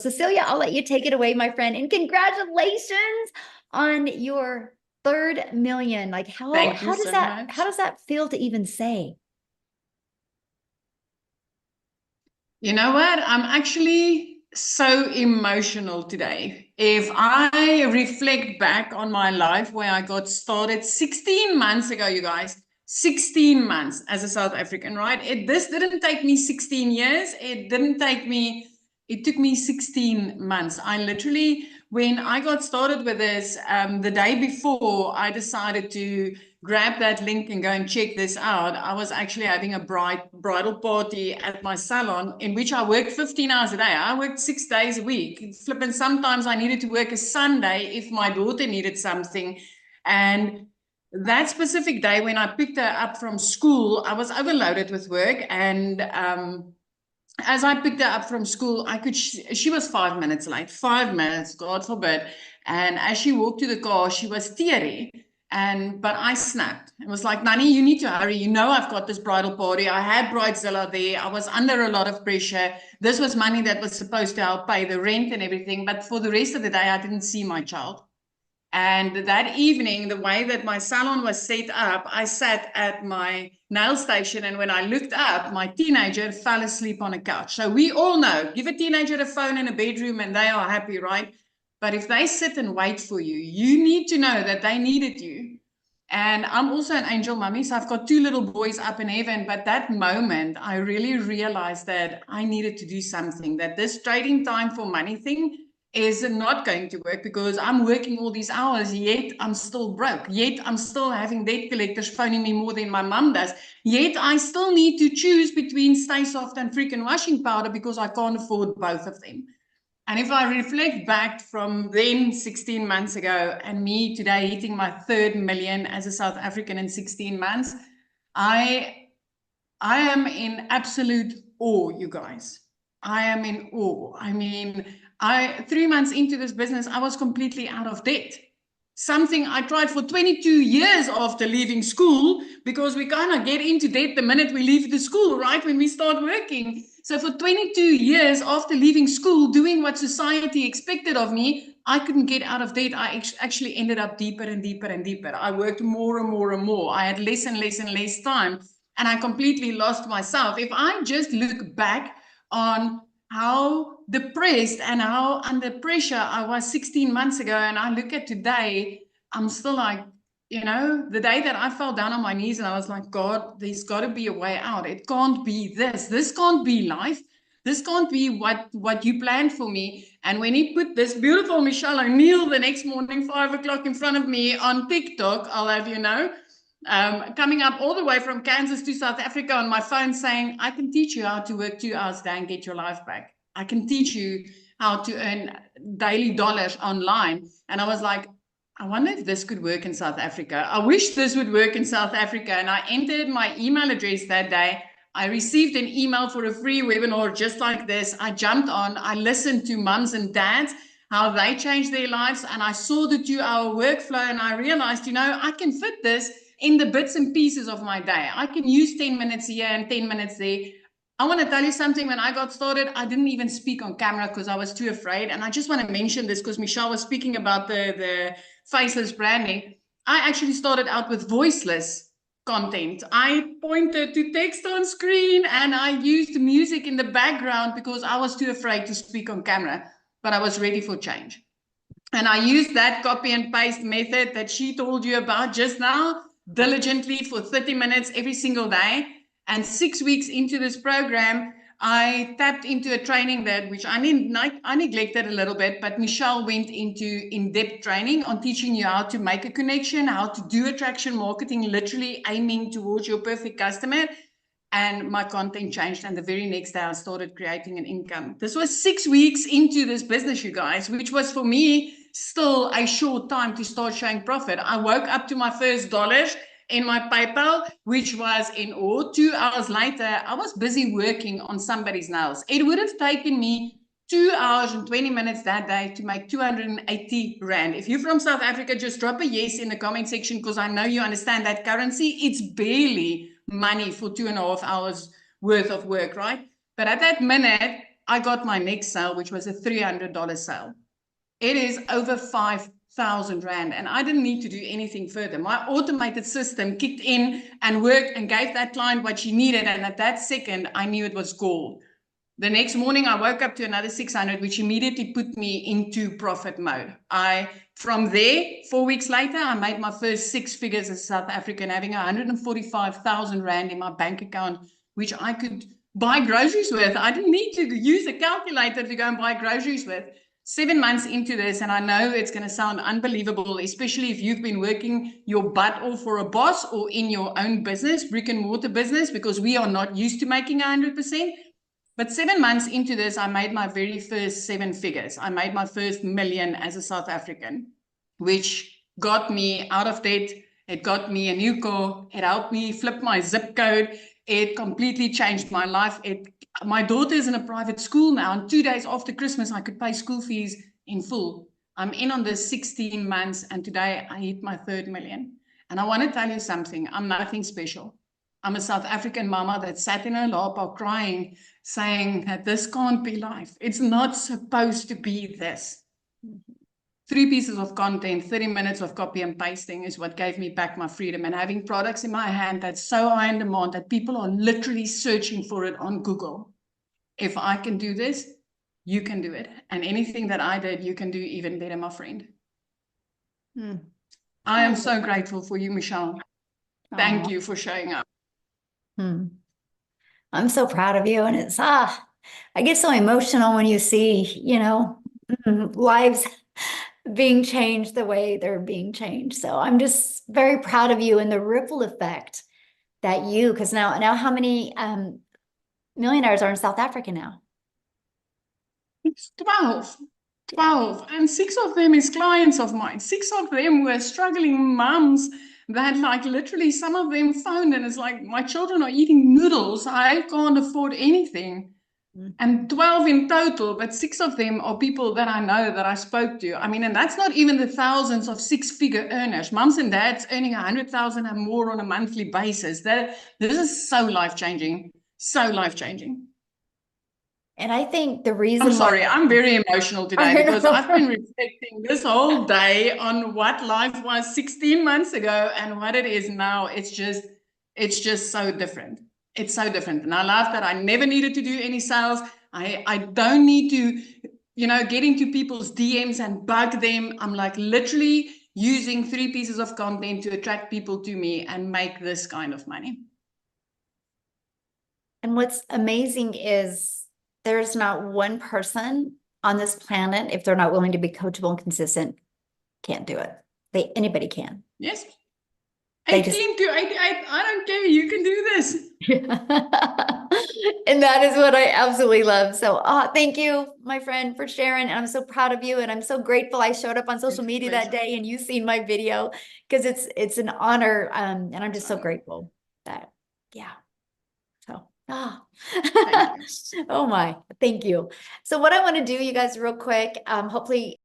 Cecelia, I'll let you take it away, my friend. And congratulations on your 3rd million. Like Thank you so how much. does that feel to even say? You know what? I'm actually so emotional today. If I reflect back on my life where I got started 16 months ago, you guys, 16 months as a South African, right? This didn't take me 16 years. It took me 16 months. I literally, when I got started with this, the day before I decided to grab that link and go and check this out, I was actually having a bridal party at my salon in which I worked 15 hours a day. I worked 6 days a week. Flipping, sometimes I needed to work a Sunday if my daughter needed something. And that specific day when I picked her up from school, I was overloaded with work. And as I picked her up from school, she was 5 minutes late, 5 minutes, God forbid. And as she walked to the car, she was teary. But I snapped. It was like, Nani, you need to hurry. You know, I've got this bridal party. I had Bridezilla there. I was under a lot of pressure. This was money that was supposed to help pay the rent and everything. But for the rest of the day, I didn't see my child. And that evening, the way that my salon was set up, I sat at my nail station, and when I looked up, my teenager fell asleep on a couch. So we all know, give a teenager a phone in a bedroom and they are happy, right? But if they sit and wait for you, you need to know that they needed you. And I'm also an angel mummy, so I've got 2 little boys up in heaven. But that moment, I really realized that I needed to do something, that this trading time for money thing is not going to work because I'm working all these hours, yet I'm still broke. Yet I'm still having debt collectors phoning me more than my mum does. Yet I still need to choose between Stay Soft and freaking washing powder because I can't afford both of them. And if I reflect back from then 16 months ago and me today hitting my 3rd million as a South African in 16 months, I am in absolute awe, you guys. I am in awe. I mean, 3 months into this business, I was completely out of debt. Something I tried for 22 years after leaving school, because we kind of get into debt the minute we leave the school, right? When we start working. So for 22 years after leaving school, doing what society expected of me, I couldn't get out of debt. I actually ended up deeper and deeper and deeper. I worked more and more and more. I had less and less and less time, and I completely lost myself. If I just look back on how depressed and how under pressure I was 16 months ago, and I look at today, I'm still like, the day that I fell down on my knees and I was like, God, there's got to be a way out. It can't be this. This can't be life. This can't be what you planned for me. And when he put this beautiful Michelle O'Neill the next morning, 5 o'clock in front of me on TikTok, I'll have you know, coming up all the way from Kansas to South Africa on my phone saying, I can teach you how to work 2 hours a day and get your life back. I can teach you how to earn daily dollars online. And I was like, I wonder if this could work in South Africa. I wish this would work in South Africa. And I entered my email address that day. I received an email for a free webinar just like this. I jumped on, I listened to mums and dads, how they changed their lives. And I saw the 2-hour workflow and I realized, I can fit this in the bits and pieces of my day. I can use 10 minutes here and 10 minutes there. I want to tell you something. When I got started, I didn't even speak on camera because I was too afraid. And I just want to mention this because Michelle was speaking about the faceless branding. I actually started out with voiceless content. I pointed to text on screen and I used music in the background because I was too afraid to speak on camera, but I was ready for change. And I used that copy and paste method that she told you about just now diligently for 30 minutes every single day. And 6 weeks into this program, I tapped into a training which I neglected a little bit, but Michelle went into in-depth training on teaching you how to make a connection, how to do attraction marketing, literally aiming towards your perfect customer. And my content changed. And the very next day, I started creating an income. This was 6 weeks into this business, you guys, which was for me still a short time to start showing profit. I woke up to my first dollars in my PayPal, which was in awe. 2 hours later, I was busy working on somebody's nails. It would have taken me 2 hours and 20 minutes that day to make 280 Rand. If you're from South Africa, just drop a yes in the comment section because I know you understand that currency. It's barely money for 2.5 hours worth of work, right? But at that minute, I got my next sale, which was a $300 sale. It is over 5,000 Rand, and I didn't need to do anything further. My automated system kicked in and worked and gave that client what she needed. And at that second, I knew it was gold. The next morning, I woke up to another 600, which immediately put me into profit mode. From there, 4 weeks later, I made my first 6 figures as a South African, having 145,000 Rand in my bank account, which I could buy groceries with. I didn't need to use a calculator to go and buy groceries with. 7 months into this, and I know it's going to sound unbelievable, especially if you've been working your butt off for a boss or in your own business, brick and mortar business, because we are not used to making 100%. But 7 months into this, I made my very first 7 figures. I made my first million as a South African, which got me out of debt. It got me a new car. It helped me flip my zip code. It completely changed my life. My daughter's in a private school now, and 2 days after Christmas, I could pay school fees in full. I'm in on this 16 months, and today I hit my 3rd million. And I want to tell you something. I'm nothing special. I'm a South African mama that sat in her lap crying, saying that this can't be life. It's not supposed to be this. 3 pieces of content, 30 minutes of copy and pasting is what gave me back my freedom. And having products in my hand that's so high in demand that people are literally searching for it on Google. If I can do this, you can do it. And anything that I did, you can do even better, my friend. I am so grateful for you, Michelle. Thank you for showing up. I'm so proud of you. And it's, I get so emotional when you see, lives being changed the way they're being changed. So I'm just very proud of you and the ripple effect that because now how many millionaires are in South Africa now? It's 12. 12. And 6 of them is clients of mine. 6 of them were struggling moms that literally some of them phoned and it's like, my children are eating noodles. I can't afford anything. And 12 in total, but 6 of them are people that I know, that I spoke to. I mean, and that's not even the thousands of 6-figure earners. Moms and dads earning 100,000 and more on a monthly basis. This is so life-changing. So life-changing. And I think the reason I'm sorry, I'm very emotional today because I've been reflecting this whole day on what life was 16 months ago and what it is now. It's just so different. It's so different. And I love that I never needed to do any sales. I don't need to, get into people's DMs and bug them. I'm literally using 3 pieces of content to attract people to me and make this kind of money. And what's amazing is there's not one person on this planet, if they're not willing to be coachable and consistent, can't do it. Anybody can. Yes. 18 to 88, I don't care. You can do this. And that is what I absolutely love. So thank you, my friend, for sharing. And I'm so proud of you. And I'm so grateful I showed up on social media that day and you seen my video because it's an honor. And I'm just so grateful that, yeah. So, oh my, thank you. So what I want to do, you guys, real quick, hopefully